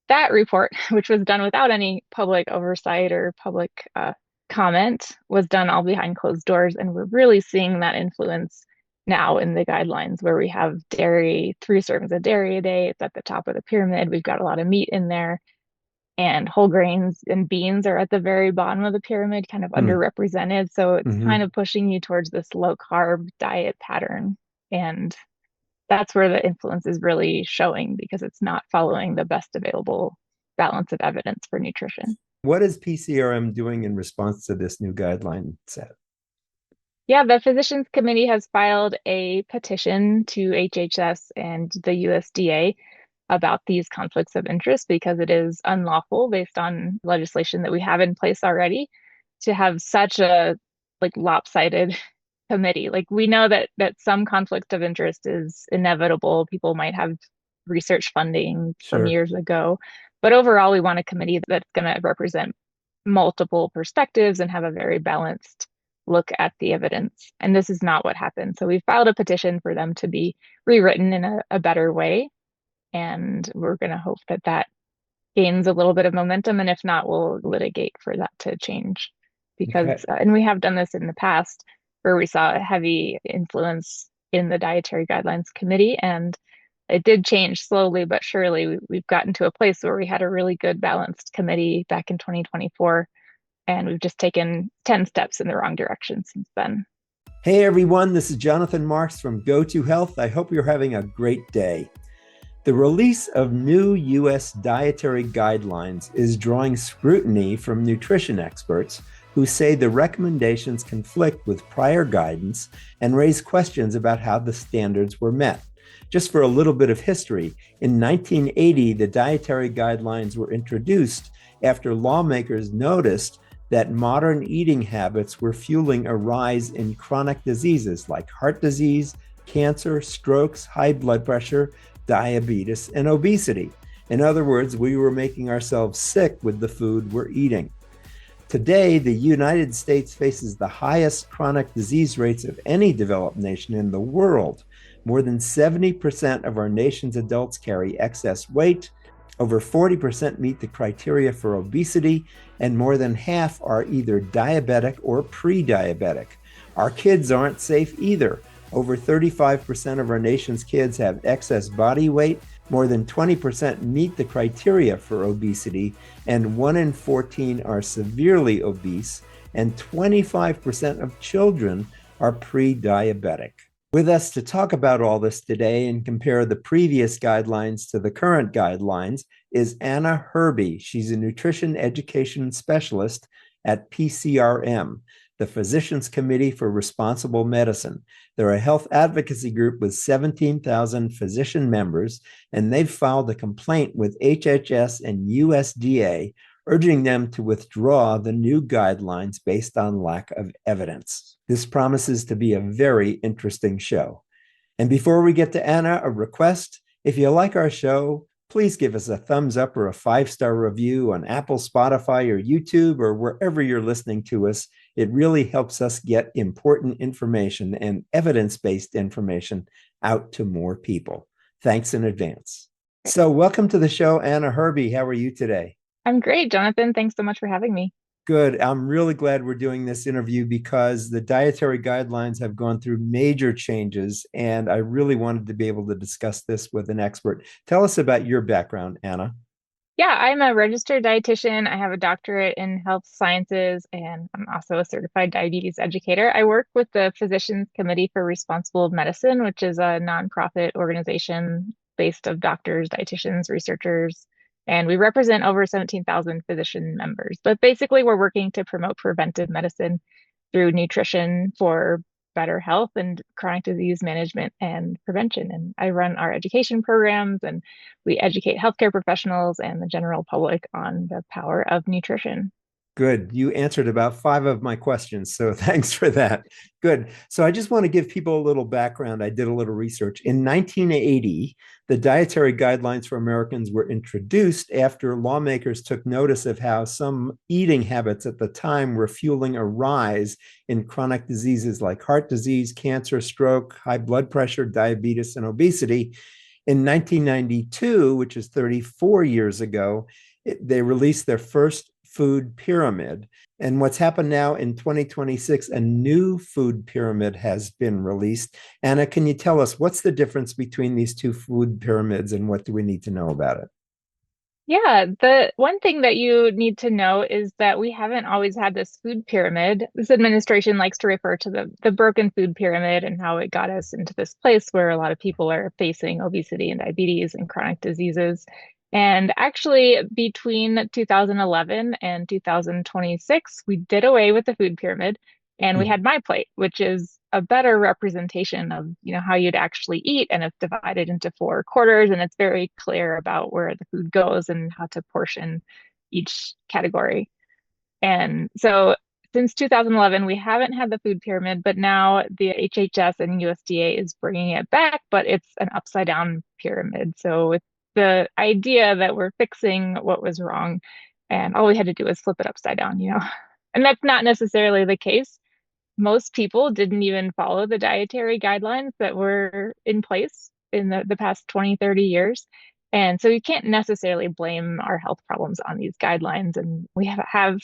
that report, which was done without any public oversight or public comment, was done all behind closed doors. And we're really seeing that influence now in the guidelines where we have dairy, 3 servings of dairy a day. It's at the top of the pyramid. We've got a lot of meat in there, and whole grains and beans are at the very bottom of the pyramid, kind of Hmm. underrepresented. So it's kind Hmm. of pushing you towards this low carb diet pattern. And that's where the influence is really showing because it's not following the best available balance of evidence for nutrition. What is PCRM doing in response to this new guideline set? Yeah, the Physicians Committee has filed a petition to HHS and the USDA about these conflicts of interest because it is unlawful based on legislation that we have in place already to have such a lopsided committee. Like we know that some conflict of interest is inevitable. People might have research funding from Sure. years ago, but overall we want a committee that's going to represent multiple perspectives and have a very balanced look at the evidence. And this is not what happened. So we filed a petition for them to be rewritten in a better way. And we're going to hope that that gains a little bit of momentum. And if not, we'll litigate for that to change. Okay. And we have done this in the past where we saw a heavy influence in the Dietary Guidelines Committee. And it did change slowly, but surely we've gotten to a place where we had a really good balanced committee back in 2024. And we've just taken 10 steps in the wrong direction since then. Hey everyone, this is Jonathan Marx from GoToHealth. I hope you're having a great day. The release of new US dietary guidelines is drawing scrutiny from nutrition experts who say the recommendations conflict with prior guidance and raise questions about how the standards were met. Just for a little bit of history, in 1980, the dietary guidelines were introduced after lawmakers noticed that modern eating habits were fueling a rise in chronic diseases like heart disease, cancer, strokes, high blood pressure, diabetes, and obesity. In other words, we were making ourselves sick with the food we're eating. Today, the United States faces the highest chronic disease rates of any developed nation in the world. More than 70% of our nation's adults carry excess weight. Over 40% meet the criteria for obesity, and more than half are either diabetic or pre-diabetic. Our kids aren't safe either. Over 35% of our nation's kids have excess body weight, more than 20% meet the criteria for obesity, and 1 in 14 are severely obese, and 25% of children are pre-diabetic. With us to talk about all this today and compare the previous guidelines to the current guidelines is Anna Herby. She's a nutrition education specialist at PCRM, the Physicians Committee for Responsible Medicine. They're a health advocacy group with 17,000 physician members, and they've filed a complaint with HHS and USDA, urging them to withdraw the new guidelines based on lack of evidence. This promises to be a very interesting show. And before we get to Anna, a request. If you like our show, please give us a thumbs up or a 5-star review on Apple, Spotify, or YouTube, or wherever you're listening to us. It really helps us get important information and evidence-based information out to more people. Thanks in advance. So welcome to the show, Anna Herby. How are you today? I'm great, Jonathan. Thanks so much for having me. Good. I'm really glad we're doing this interview because the dietary guidelines have gone through major changes, and I really wanted to be able to discuss this with an expert. Tell us about your background, Anna. Yeah, I'm a registered dietitian. I have a doctorate in health sciences, and I'm also a certified diabetes educator. I work with the Physicians Committee for Responsible Medicine, which is a nonprofit organization based of doctors, dietitians, researchers, and we represent over 17,000 physician members. But basically, we're working to promote preventive medicine through nutrition for better health and chronic disease management and prevention. And I run our education programs and we educate healthcare professionals and the general public on the power of nutrition. Good. You answered about 5 of my questions. So thanks for that. Good. So I just want to give people a little background. I did a little research. In 1980, the dietary guidelines for Americans were introduced after lawmakers took notice of how some eating habits at the time were fueling a rise in chronic diseases like heart disease, cancer, stroke, high blood pressure, diabetes, and obesity. In 1992, which is 34 years ago, they released their first food pyramid. And what's happened now in 2026, a new food pyramid has been released. Anna, can you tell us what's the difference between these two food pyramids and what do we need to know about it? Yeah, the one thing that you need to know is that we haven't always had this food pyramid. This administration likes to refer to the broken food pyramid and how it got us into this place where a lot of people are facing obesity and diabetes and chronic diseases. And actually, between 2011 and 2026, we did away with the food pyramid and we had MyPlate, which is a better representation of, how you'd actually eat, and it's divided into four quarters, and it's very clear about where the food goes and how to portion each category. And so since 2011, we haven't had the food pyramid, but now the HHS and USDA is bringing it back, but it's an upside down pyramid. So it's the idea that we're fixing what was wrong, and all we had to do was flip it upside down. And that's not necessarily the case. Most people didn't even follow the dietary guidelines that were in place in the past 20, 30 years. And so you can't necessarily blame our health problems on these guidelines. And we have had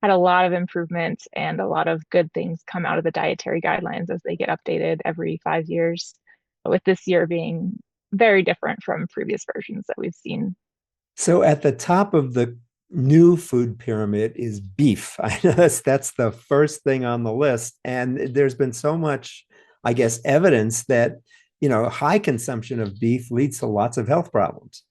a lot of improvements and a lot of good things come out of the dietary guidelines as they get updated every 5 years, with this year being very different from previous versions that we've seen. So at the top of the new food pyramid is beef. I know that's the first thing on the list. And there's been so much, I guess, evidence that, high consumption of beef leads to lots of health problems.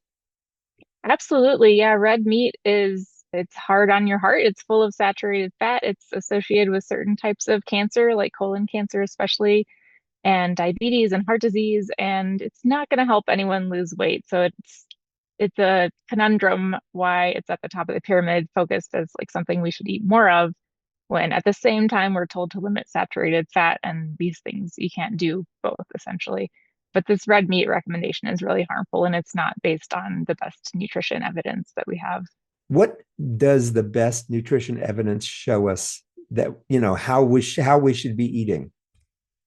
Absolutely. Yeah, red meat it's hard on your heart. It's full of saturated fat. It's associated with certain types of cancer, like colon cancer especially, and diabetes and heart disease, and it's not going to help anyone lose weight. So it's a conundrum why it's at the top of the pyramid, focused as like something we should eat more of, when at the same time we're told to limit saturated fat, and these things you can't do both essentially. But this red meat recommendation is really harmful, and it's not based on the best nutrition evidence that we have. What does the best nutrition evidence show us that, how we should be eating?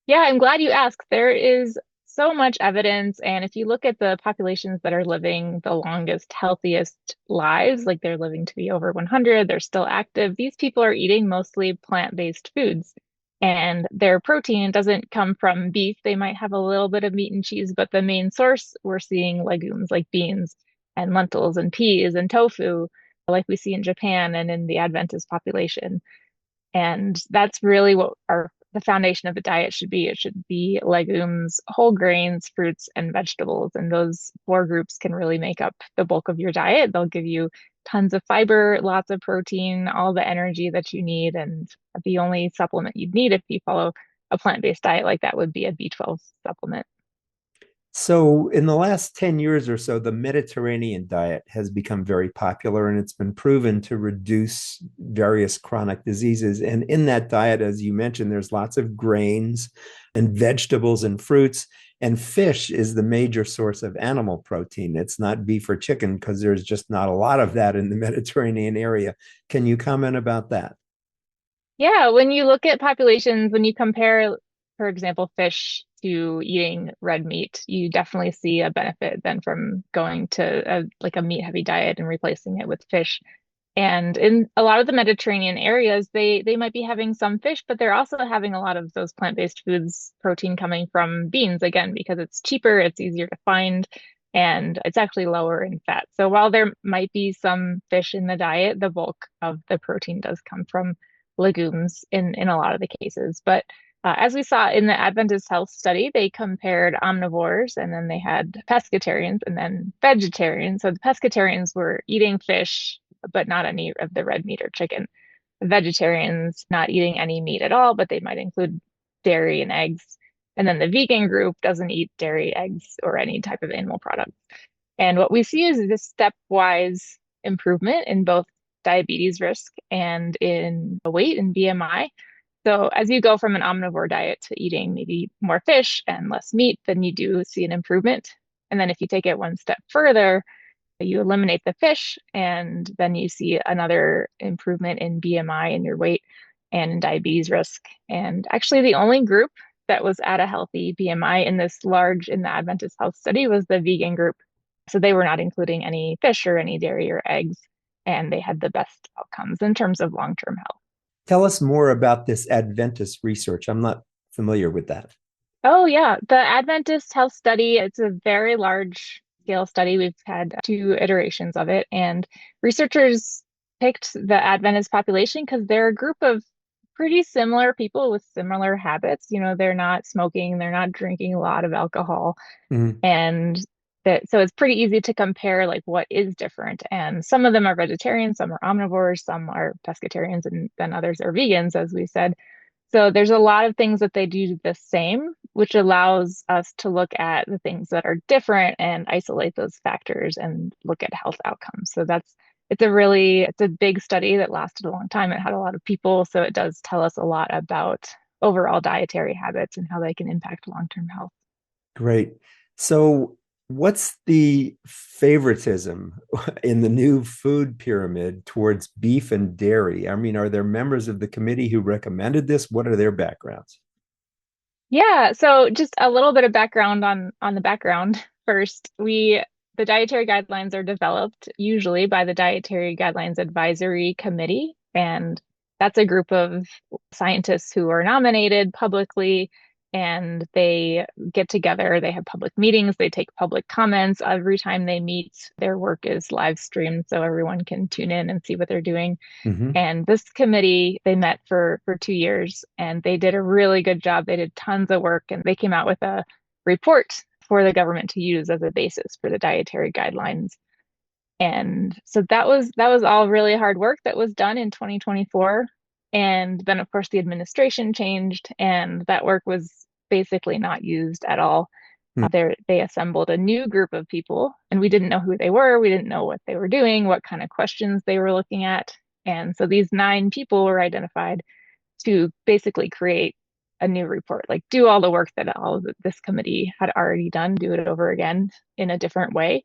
Yeah, I'm glad you asked. There is so much evidence. And if you look at the populations that are living the longest, healthiest lives, like they're living to be over 100, they're still active, these people are eating mostly plant-based foods. And their protein doesn't come from beef. They might have a little bit of meat and cheese, but the main source, we're seeing legumes like beans and lentils and peas and tofu, like we see in Japan and in the Adventist population. And that's really what the foundation of the diet should be. It should be legumes, whole grains, fruits, and vegetables. And those four groups can really make up the bulk of your diet. They'll give you tons of fiber, lots of protein, all the energy that you need. And the only supplement you'd need if you follow a plant-based diet like that would be a B12 supplement. So, in the last 10 years or so, the Mediterranean diet has become very popular and it's been proven to reduce various chronic diseases. And in that diet, as you mentioned, there's lots of grains and vegetables and fruits. And fish is the major source of animal protein. It's not beef or chicken because there's just not a lot of that in the Mediterranean area. Can you comment about that? Yeah, when you look at populations, when you compare, for example, fish to eating red meat, you definitely see a benefit then from going to a meat heavy diet and replacing it with fish. And in a lot of the Mediterranean areas, they might be having some fish, but they're also having a lot of those plant-based foods, protein coming from beans, again, because it's cheaper, it's easier to find, and it's actually lower in fat. So while there might be some fish in the diet, the bulk of the protein does come from legumes in a lot of the cases. But as we saw in the Adventist Health study, they compared omnivores, and then they had pescatarians and then vegetarians. So the pescatarians were eating fish, but not any of the red meat or chicken. The vegetarians not eating any meat at all, but they might include dairy and eggs. And then the vegan group doesn't eat dairy, eggs, or any type of animal product. And what we see is this stepwise improvement in both diabetes risk and in weight and BMI. So as you go from an omnivore diet to eating maybe more fish and less meat, then you do see an improvement. And then if you take it one step further, you eliminate the fish, and then you see another improvement in BMI and your weight and in diabetes risk. And actually, the only group that was at a healthy BMI in the Adventist health study was the vegan group. So they were not including any fish or any dairy or eggs, and they had the best outcomes in terms of long-term health. Tell us more about this Adventist research. I'm not familiar with that. Oh, yeah. The Adventist health study, it's a very large scale study. We've had two iterations of it, and researchers picked the Adventist population because they're a group of pretty similar people with similar habits. They're not smoking, they're not drinking a lot of alcohol, Mhm. and so it's pretty easy to compare like what is different. And some of them are vegetarians, some are omnivores, some are pescatarians, and then others are vegans, as we said. So there's a lot of things that they do the same, which allows us to look at the things that are different and isolate those factors and look at health outcomes. So it's a big study that lasted a long time. It had a lot of people, so it does tell us a lot about overall dietary habits and how they can impact long-term health. Great. So, what's the favoritism in the new food pyramid towards beef and dairy? I mean, are there members of the committee who recommended this? What are their backgrounds? Yeah, so just a little bit of background on the background first. The dietary guidelines are developed usually by the Dietary Guidelines Advisory Committee, and that's a group of scientists who are nominated publicly, and they get together, they have public meetings, they take public comments every time they meet. Their work is live streamed so everyone can tune in and see what they're doing. Hmm. And this committee, they met for 2 years and they did a really good job. They did tons of work and they came out with a report for the government to use as a basis for the dietary guidelines. And so that was all really hard work that was done in 2024. And then of course the administration changed and that work was basically not used at all. They assembled a new group of people, and we didn't know who they were. We didn't know what they were doing, what kind of questions they were looking at. And so these 9 people were identified to basically create a new report, like do all the work that all of this committee had already done, do it over again in a different way.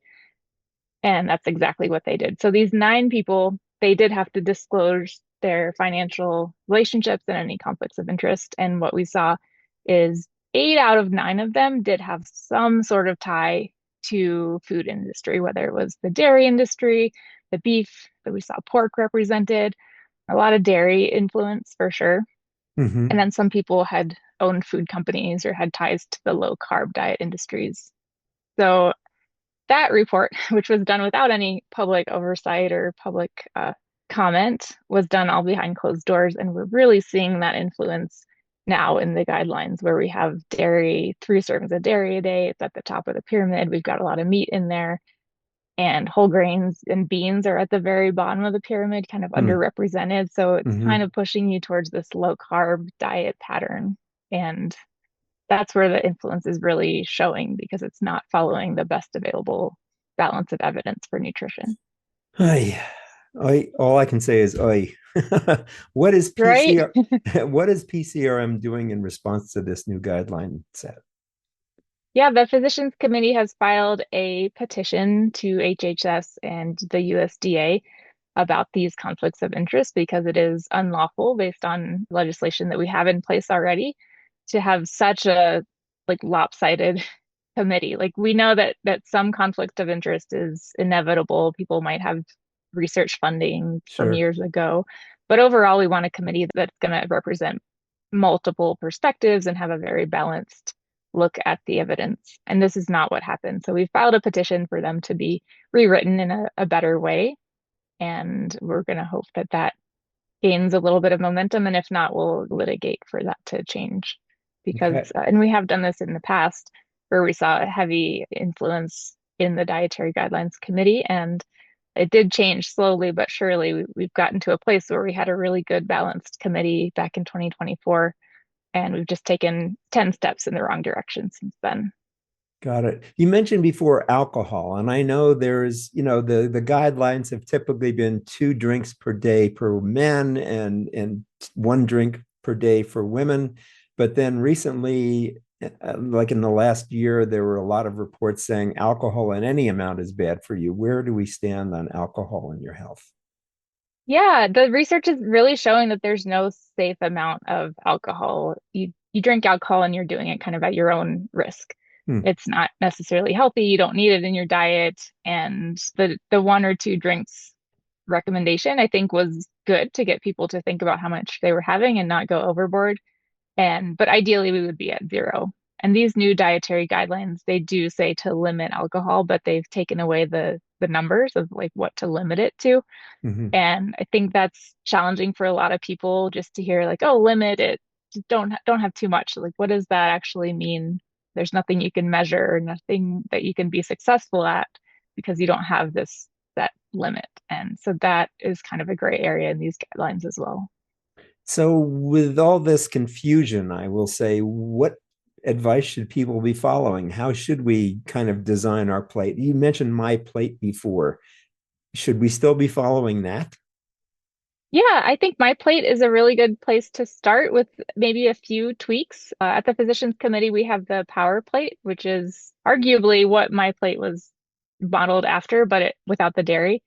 And that's exactly what they did. So these 9 people, they did have to disclose their financial relationships and any conflicts of interest. And what we saw is 8 out of 9 of them did have some sort of tie to food industry, whether it was the dairy industry, the beef that we saw pork represented, a lot of dairy influence for sure. And Hmm. then some people had owned food companies or had ties to the low carb diet industries. So that report, which was done without any public oversight or public comment, was done all behind closed doors. And we're really seeing that influence now in the guidelines where we have dairy, 3 servings of dairy a day. It's at the top of the pyramid. We've got a lot of meat in there, and whole grains and beans are at the very bottom of the pyramid, kind of underrepresented. So it's kind Hmm. of pushing you towards this low carb diet pattern. And that's where the influence is really showing because it's not following the best available balance of evidence for nutrition. I, all I can say is, oi. What is Right? PCR? What is PCRM doing in response to this new guideline set? Yeah, the Physicians Committee has filed a petition to HHS and the USDA about these conflicts of interest because it is unlawful based on legislation that we have in place already to have such a like lopsided committee. Like we know that some conflict of interest is inevitable. People might have research funding from Sure. years ago, but overall we want a committee that's going to represent multiple perspectives and have a very balanced look at the evidence. And this is not what happened. So we filed a petition for them to be rewritten in a better way. And we're going to hope that that gains a little bit of momentum. And if not, we'll litigate for that to change. Because, Okay. and we have done this in the past where we saw a heavy influence in the Dietary Guidelines Committee. And it did change slowly but surely. We've gotten to a place where we had a really good balanced committee back in 2024. And we've just taken 10 steps in the wrong direction since then. Got it. You mentioned before alcohol, and I know there's, the guidelines have typically been 2 drinks per day per men and 1 drink per day for women. But then recently, like in the last year, there were a lot of reports saying alcohol in any amount is bad for you. Where do we stand on alcohol in your health? Yeah, the research is really showing that there's no safe amount of alcohol. You you drink alcohol and you're doing it kind of at your own risk. Hmm. It's not necessarily healthy. You don't need it in your diet. And the one or two drinks recommendation, I think, was good to get people to think about how much they were having and not go overboard. But ideally we would be at zero. And these new dietary guidelines, they do say to limit alcohol, but they've taken away the numbers of like what to limit it to. Hmm. And I think that's challenging for a lot of people just to hear like, oh, limit it, just don't have too much. Like, what does that actually mean? There's nothing you can measure, nothing that you can be successful at because you don't have this that limit. And so that is kind of a gray area in these guidelines as well. So, with all this confusion, I will say, what advice should people be following? How should we kind of design our plate? You mentioned MyPlate before. Should we still be following that? Yeah, I think MyPlate is a really good place to start with maybe a few tweaks. At the Physicians Committee, we have the Power Plate, which is arguably what MyPlate was modeled after, but without the dairy.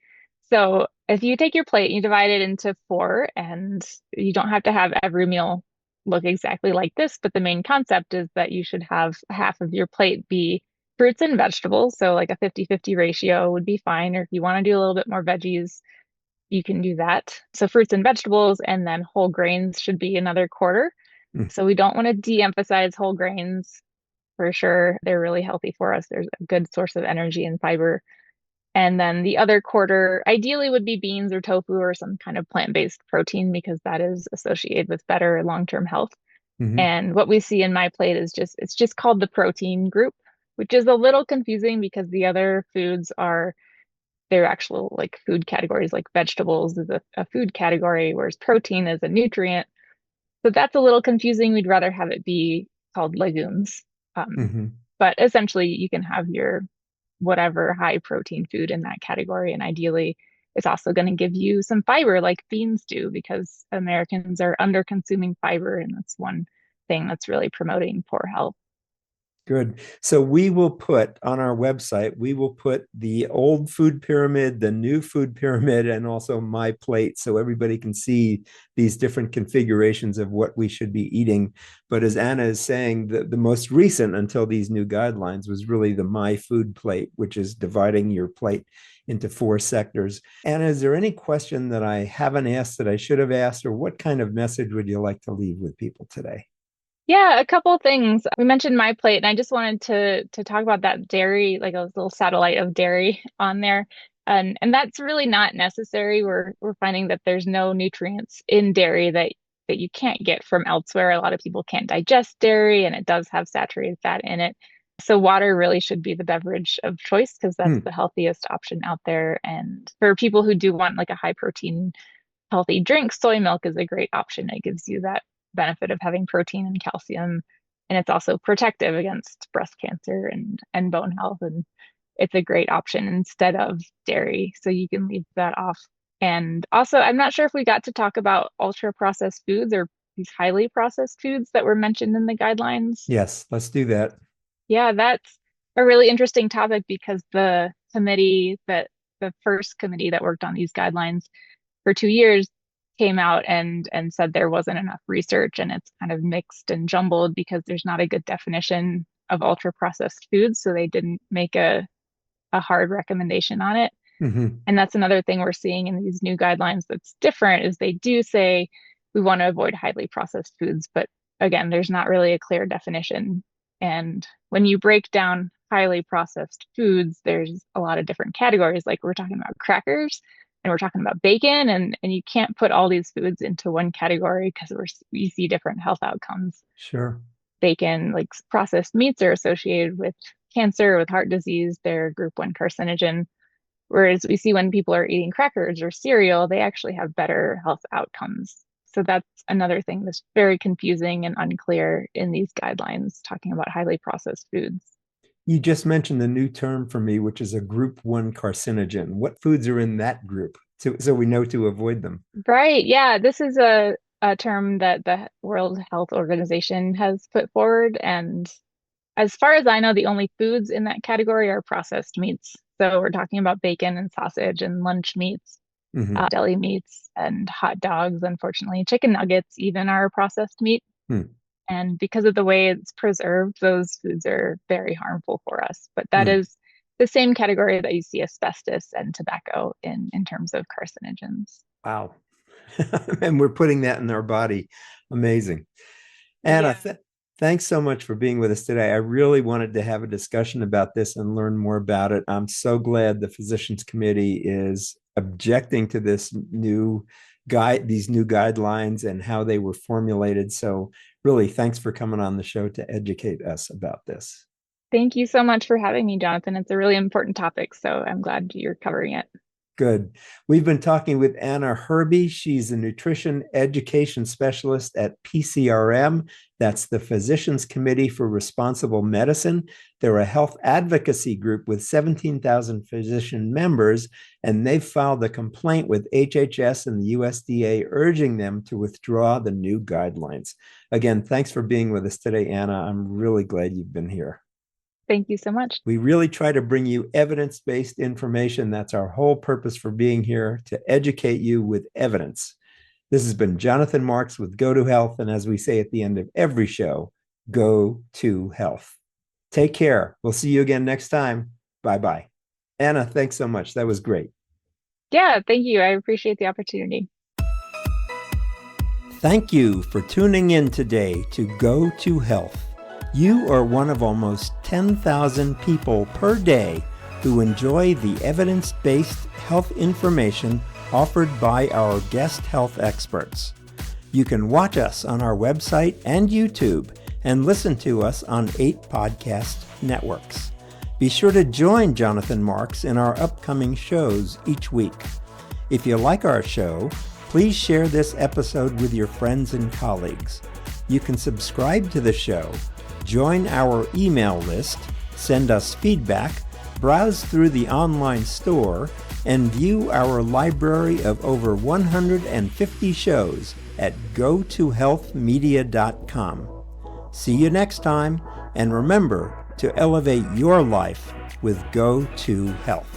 So if you take your plate and you divide it into four, and you don't have to have every meal look exactly like this, but the main concept is that you should have half of your plate be fruits and vegetables. So like a 50-50 ratio would be fine. Or if you want to do a little bit more veggies, you can do that. So fruits and vegetables, and then whole grains should be another quarter. Mm. So we don't want to de-emphasize whole grains for sure. They're really healthy for us. There's a good source of energy and fiber. And then the other quarter ideally would be beans or tofu or some kind of plant-based protein because that is associated with better long-term health. Hmm. And what we see in MyPlate is it's just called the protein group, which is a little confusing because the other foods are they're actual like food categories, like vegetables is a food category, whereas protein is a nutrient. So that's a little confusing. We'd rather have it be called legumes. Um, Hmm. but essentially, you can have your whatever high protein food in that category. And ideally, it's also going to give you some fiber like beans do, because Americans are under consuming fiber. And that's one thing that's really promoting poor health. Good. So we will put on our website, we will put the old food pyramid, the new food pyramid, and also my plate so everybody can see these different configurations of what we should be eating. But as Anna is saying, the most recent until these new guidelines was really the my food plate, which is dividing your plate into four sectors. Anna, is there any question that I haven't asked that I should have asked, or what kind of message would you like to leave with people today? Yeah, a couple of things. We mentioned my plate, and I just wanted to talk about that dairy, like a little satellite of dairy on there. And that's really not necessary. We're finding that there's no nutrients in dairy that you can't get from elsewhere. A lot of people can't digest dairy, and it does have saturated fat in it. So water really should be the beverage of choice because that's Hmm. the healthiest option out there. And for people who do want like a high protein healthy drink, soy milk is a great option. It gives you that benefit of having protein and calcium, and it's also protective against breast cancer and bone health. And it's a great option instead of dairy, so you can leave that off. And also, I'm not sure if we got to talk about ultra processed foods or these highly processed foods that were mentioned in the guidelines. Yes, let's do that. Yeah, that's a really interesting topic because the first committee that worked on these guidelines for 2 years came out and said there wasn't enough research, and it's kind of mixed and jumbled because there's not a good definition of ultra processed foods, so they didn't make a hard recommendation on it. Hmm. And that's another thing we're seeing in these new guidelines that's different is they do say we want to avoid highly processed foods, but again, there's not really a clear definition. And when you break down highly processed foods, there's a lot of different categories. Like we're talking about crackers and we're talking about bacon, and you can't put all these foods into one category because we see different health outcomes. Sure. Bacon, like processed meats, are associated with cancer, with heart disease. They're group one carcinogen. Whereas we see when people are eating crackers or cereal, they actually have better health outcomes. So that's another thing that's very confusing and unclear in these guidelines, talking about highly processed foods. You just mentioned the new term for me, which is a group one carcinogen. What foods are in that group so we know to avoid them? Right. Yeah. This is a term that the World Health Organization has put forward. And as far as I know, the only foods in that category are processed meats. So we're talking about bacon and sausage and lunch meats, Hmm. deli meats, and hot dogs. Unfortunately, chicken nuggets even are a processed meat. Hmm. And because of the way it's preserved, those foods are very harmful for us. But that Mm. is the same category that you see asbestos and tobacco in terms of carcinogens. Wow. And we're putting that in our body. Amazing. Anna, Yeah. thanks so much for being with us today. I really wanted to have a discussion about this and learn more about it. I'm so glad the Physicians Committee is objecting to this new these new guidelines and how they were formulated. So really, thanks for coming on the show to educate us about this. Thank you so much for having me, Jonathan. It's a really important topic, so I'm glad you're covering it. Good. We've been talking with Anna Herby. She's a nutrition education specialist at PCRM. That's the Physicians Committee for Responsible Medicine. They're a health advocacy group with 17,000 physician members, and they've filed a complaint with HHS and the USDA urging them to withdraw the new guidelines. Again, thanks for being with us today, Anna. I'm really glad you've been here. Thank you so much. We really try to bring you evidence-based information. That's our whole purpose for being here, to educate you with evidence. This has been Jonathan Marx with GoToHealth, and as we say at the end of every show, go to health. Take care. We'll see you again next time. Bye-bye. Anna, thanks so much. That was great. Yeah, thank you. I appreciate the opportunity. Thank you for tuning in today to Go to Health. You are one of almost 10,000 people per day who enjoy the evidence-based health information offered by our guest health experts. You can watch us on our website and YouTube and listen to us on 8 podcast networks. Be sure to join Jonathan Marx in our upcoming shows each week. If you like our show, please share this episode with your friends and colleagues. You can subscribe to the show, join our email list, send us feedback, browse through the online store, and view our library of over 150 shows at gotohealthmedia.com. See you next time, and remember to elevate your life with Go to Health.